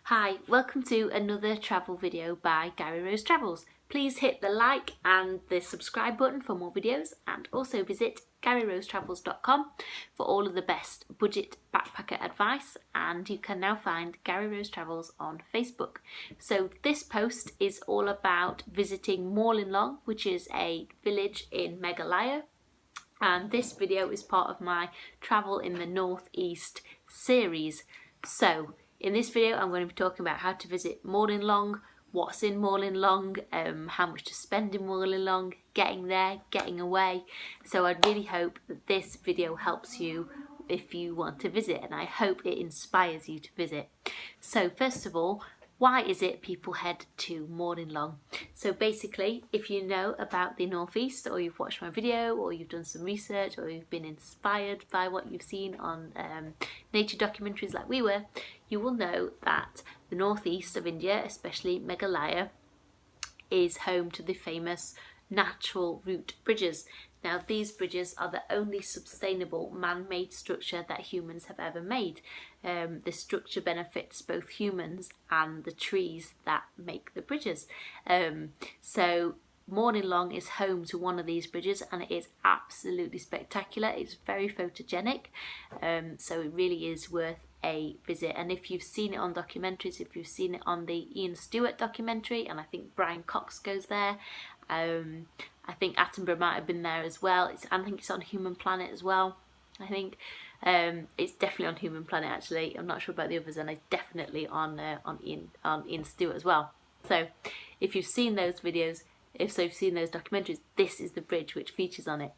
Hi, welcome to another travel video by Gary Rose Travels. Please hit the like and the subscribe button for more videos, and also visit GaryRoseTravels.com for all of the best budget backpacker advice, and you can now find Gary Rose Travels on Facebook. So this post is all about visiting Mawlynnong, which is a village in Meghalaya, and this video is part of my Travel in the Northeast series. So in this video I'm going to be talking about how to visit Mawlynnong, what's in Mawlynnong, how much to spend in Mawlynnong, getting there, getting away. So I'd really hope that this video helps you if you want to visit, and I hope it inspires you to visit. So first of all, why is it people head to Mawlynnong? So basically, if you know about the Northeast, or you've watched my video, or you've done some research, or you've been inspired by what you've seen on nature documentaries like we were, you will know that the Northeast of India, especially Meghalaya, is home to the famous natural route bridges. Now, these bridges are the only sustainable man-made structure that humans have ever made. The structure benefits both humans and the trees that make the bridges. So Mawlynnong is home to one of these bridges, and it is absolutely spectacular. It's very photogenic, so it really is worth a visit. And if you've seen it on documentaries, if you've seen it on the Ian Stewart documentary, and I think Brian Cox goes there, I think Attenborough might have been there as well. I think it's on Human Planet as well. I think it's definitely on Human Planet actually. I'm not sure about the others, and it's definitely on Ian Stewart as well. So if you've seen those videos, if you've seen those documentaries, this is the bridge which features on it.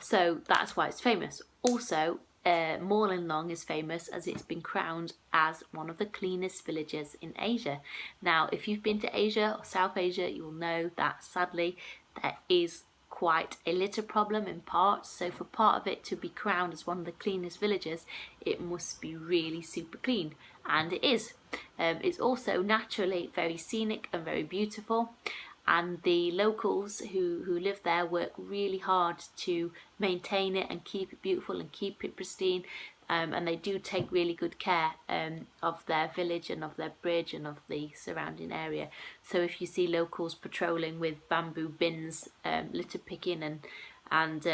So that's why it's famous. Also, Mawlynnong is famous as it's been crowned as one of the cleanest villages in Asia. Now, if you've been to Asia or South Asia, you'll know that sadly there is quite a litter problem in parts. So for part of it to be crowned as one of the cleanest villages, it must be really super clean, and it is. It's also naturally very scenic and very beautiful, and the locals who live there work really hard to maintain it and keep it beautiful and keep it pristine, and they do take really good care of their village and of their bridge and of the surrounding area. So if you see locals patrolling with bamboo bins, litter picking and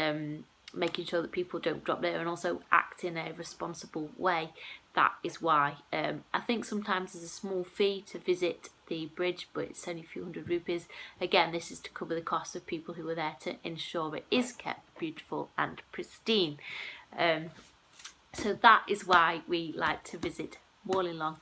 making sure that people don't drop litter and also act in a responsible way, that is why. I think sometimes there's a small fee to visit the bridge, but it's only a few hundred rupees. Again, this is to cover the cost of people who are there to ensure it is kept beautiful and pristine. So that is why we like to visit Mawlynnong.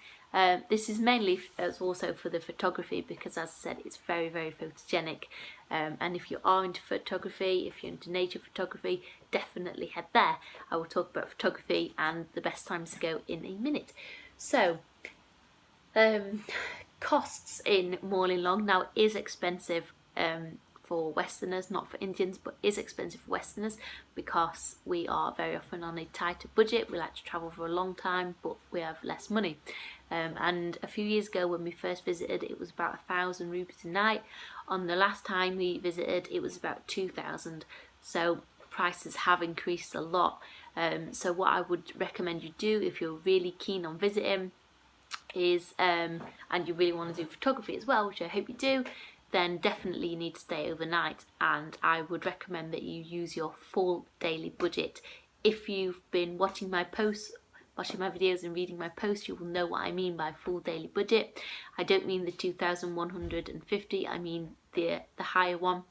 This is mainly also for the photography, because as I said, it's very, very photogenic. And if you are into photography, if you're into nature photography, definitely head there. I will talk about photography and the best times to go in a minute. So, costs in Mawlynnong. Now, it is expensive for Westerners, not for Indians, but is expensive for Westerners because we are very often on a tighter budget. We like to travel for a long time, but we have less money. And a few years ago when we first visited, it was about 1,000 rupees a night. On the last time we visited, it was about 2,000. So prices have increased a lot. So what I would recommend you do if you're really keen on visiting is, and you really want to do photography as well, which I hope you do, then definitely you need to stay overnight, and I would recommend that you use your full daily budget. If you've been watching my posts, watching my videos and reading my posts, you will know what I mean by full daily budget. I don't mean the 2,150, I mean the higher one.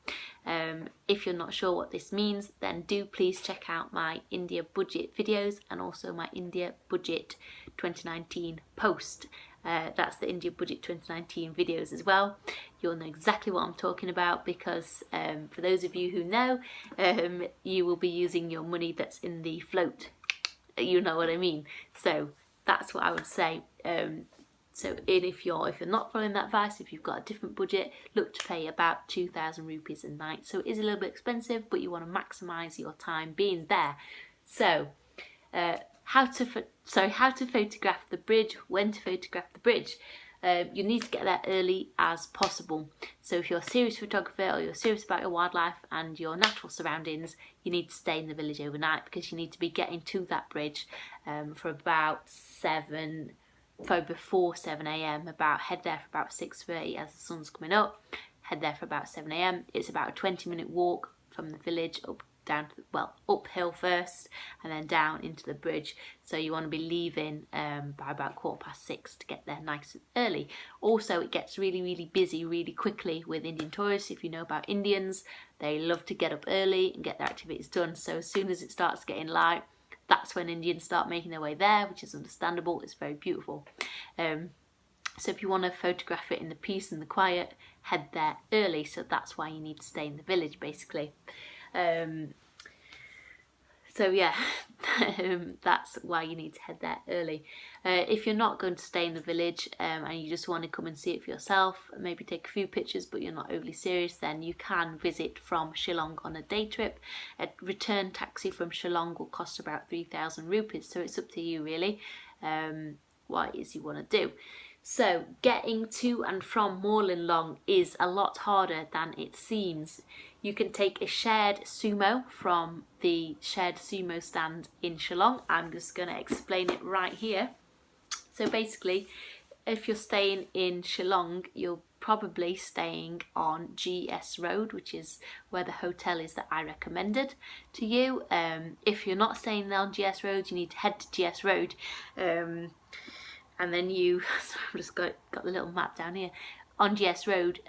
If you're not sure what this means, then do please check out my India budget videos and also my India budget 2019 post. That's the India budget 2019 videos as well. You'll know exactly what I'm talking about, because for those of you who know, you will be using your money that's in the float. You know what I mean. So that's what I would say. So if you're not following that advice, if you've got a different budget, look to pay about 2,000 rupees a night. So it is a little bit expensive, but you want to maximise your time being there. So how to photograph the bridge, when to photograph the bridge. You need to get there early as possible. So if you're a serious photographer or you're serious about your wildlife and your natural surroundings, you need to stay in the village overnight, because you need to be getting to that bridge for about 7 so before 7 a.m, head there for about 6:30 as the sun's coming up, head there for about 7 a.m. It's about a 20-minute walk from the village up down to, well, uphill first and then down into the bridge. So you want to be leaving by about 6:15 to get there nice and early. Also, it gets really busy really quickly with Indian tourists. If you know about Indians, they love to get up early and get their activities done. So as soon as it starts getting light, that's when Indians start making their way there, which is understandable. It's very beautiful. So if you want to photograph it in the peace and the quiet, head there early. So that's why you need to stay in the village, basically. So yeah, that's why you need to head there early. If you're not going to stay in the village and you just want to come and see it for yourself, maybe take a few pictures but you're not overly serious, then you can visit from Shillong on a day trip. A return taxi from Shillong will cost about 3,000 rupees, so it's up to you really what it is you want to do. So getting to and from Mawlynnong is a lot harder than it seems. You can take a shared sumo from the shared sumo stand in Shillong. I'm just going to explain it right here. So basically, if you're staying in Shillong, you're probably staying on GS Road, which is where the hotel is that I recommended to you. If you're not staying there on GS Road, you need to head to GS Road. And then you, sorry, I've just got the little map down here. On GS Road,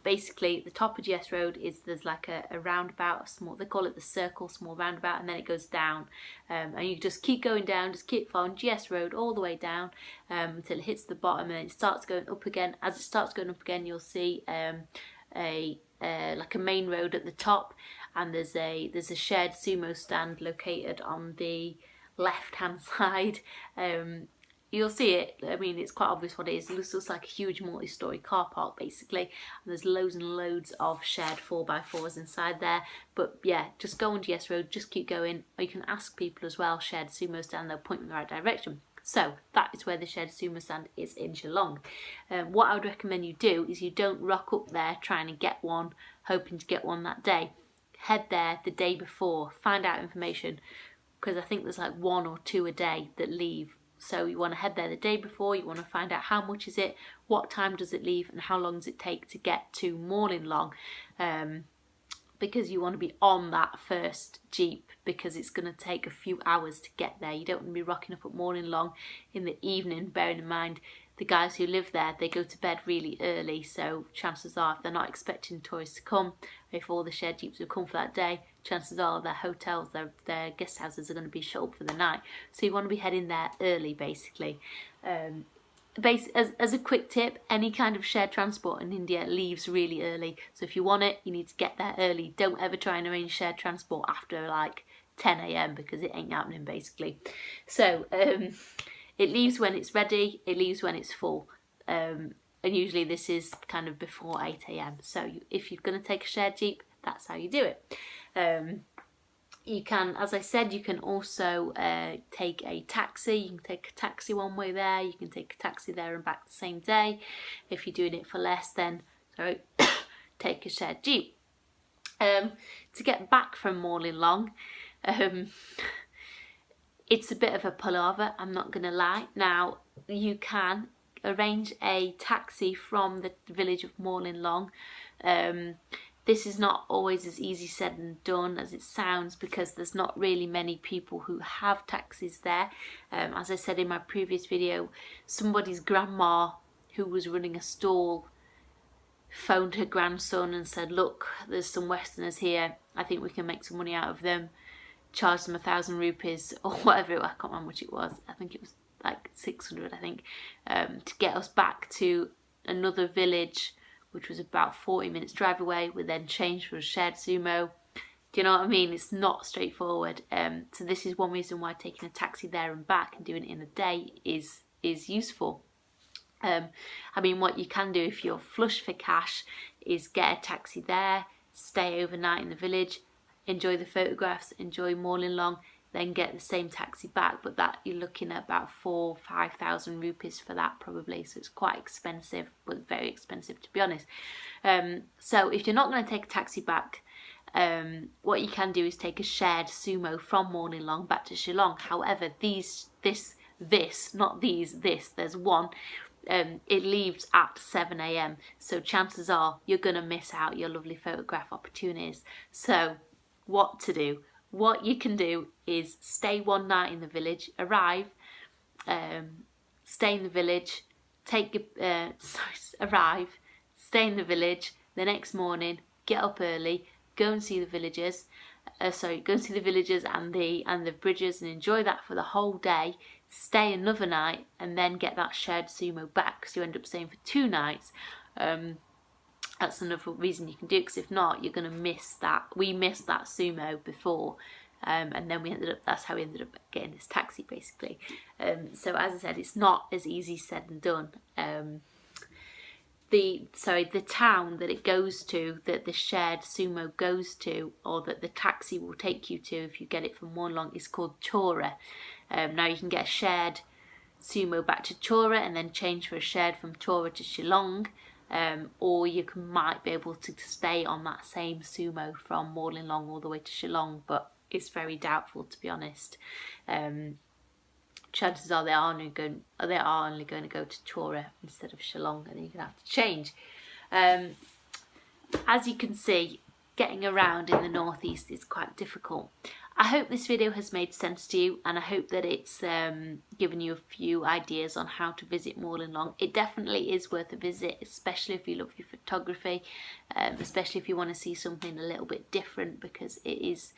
basically the top of GS Road there's like a roundabout, they call it the circle, small roundabout, and then it goes down. And you just keep going down, just keep following GS Road all the way down until it hits the bottom, and then it starts going up again. As it starts going up again, you'll see like a main road at the top, and there's a shared sumo stand located on the left hand side. You'll see it, I mean, it's quite obvious what it is. It looks like a huge multi-storey car park, basically. And there's loads and loads of shared 4x4s inside there. But yeah, just go on GS Road, just keep going. Or you can ask people as well, shared sumo stand, they'll point you in the right direction. So that is where the shared sumo stand is in Shillong. What I would recommend you do is you don't rock up there trying to get one, hoping to get one that day. Head there the day before, find out information, because I think there's like 1 or 2 a day that leave. So you want to head there the day before, you want to find out how much is it, what time does it leave, and how long does it take to get to Mawlynnong, because you want to be on that first jeep, because it's going to take a few hours to get there. You don't want to be rocking up at Mawlynnong in the evening, bearing in mind the guys who live there, they go to bed really early, so chances are if they're not expecting tourists to come, if all the shared jeeps have come for that day, chances are their hotels, their guest houses are going to be shut up for the night. So you want to be heading there early, basically. As a quick tip, any kind of shared transport in India leaves really early. So if you want it, you need to get there early. Don't ever try and arrange shared transport after like 10 a.m. because it ain't happening, basically. So it leaves when it's ready, it leaves when it's full. And usually this is kind of before 8 a.m. So if you're going to take a shared jeep, that's how you do it. You can, as I said, you can also take a taxi. You can take a taxi one way there. You can take a taxi there and back the same day. If you're doing it for less, then take a shared jeep. To get back from Mawlynnong, it's a bit of a palaver, I'm not going to lie. Now, you can arrange a taxi from the village of Mawlynnong. This is not always as easy said and done as it sounds, because there's not really many people who have taxis there. As I said in my previous video, somebody's grandma who was running a stall phoned her grandson and said, look, there's some Westerners here, I think we can make some money out of them, charge them 1,000 rupees or whatever, I can't remember which it was, I think it was like 600 I think, to get us back to another village which was about 40 minutes drive away. We then changed for a shared sumo. Do you know what I mean? It's not straightforward. So this is one reason why taking a taxi there and back and doing it in a day is useful. I mean, what you can do if you're flush for cash is get a taxi there, stay overnight in the village, enjoy the photographs, enjoy Mawlynnong, then get the same taxi back, but that you're looking at about 4,000-5,000 rupees for that probably, so it's quite expensive, but very expensive to be honest. So if you're not going to take a taxi back, what you can do is take a shared sumo from Mawlynnong back to Shillong. However, this this, not these, this, there's one. It leaves at 7 a.m. so chances are you're going to miss out your lovely photograph opportunities. So what to do? What you can do is stay one night in the village, arrive, stay in the village, arrive, stay in the village, the next morning, get up early, go and see the villagers, go and see the villagers and the bridges and enjoy that for the whole day, stay another night and then get that shared sumo back, because you end up staying for 2 nights. That's another reason you can do it, because if not, you're going to miss that. We missed that sumo before, and then that's how we ended up getting this taxi, basically. So as I said, it's not as easy said and done. The town that it goes to, that the shared sumo goes to, or that the taxi will take you to if you get it from Mawlynnong, is called Chora. Now you can get a shared sumo back to Chora and then change for a shared from Chora to Shillong, or you might be able to stay on that same sumo from Mawlynnong all the way to Shillong, but it's very doubtful, to be honest. Chances are they are only going to go to Chora instead of Shillong, and then you're going to have to change. As you can see, getting around in the northeast is quite difficult. I hope this video has made sense to you, and I hope that it's given you a few ideas on how to visit Mawlynnong. It definitely is worth a visit, especially if you love your photography, especially if you want to see something a little bit different, because it is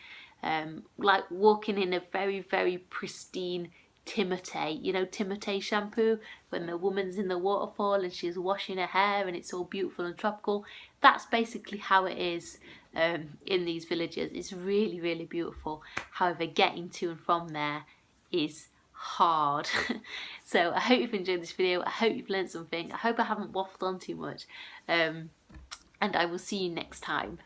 like walking in a very, very pristine Timotei, you know, Timotei shampoo, when the woman's in the waterfall and she's washing her hair and it's all beautiful and tropical. That's basically how it is in these villages. It's really, really beautiful. However, getting to and from there is hard. So I hope you've enjoyed this video. I hope you've learned something. I hope I haven't waffled on too much, and I will see you next time.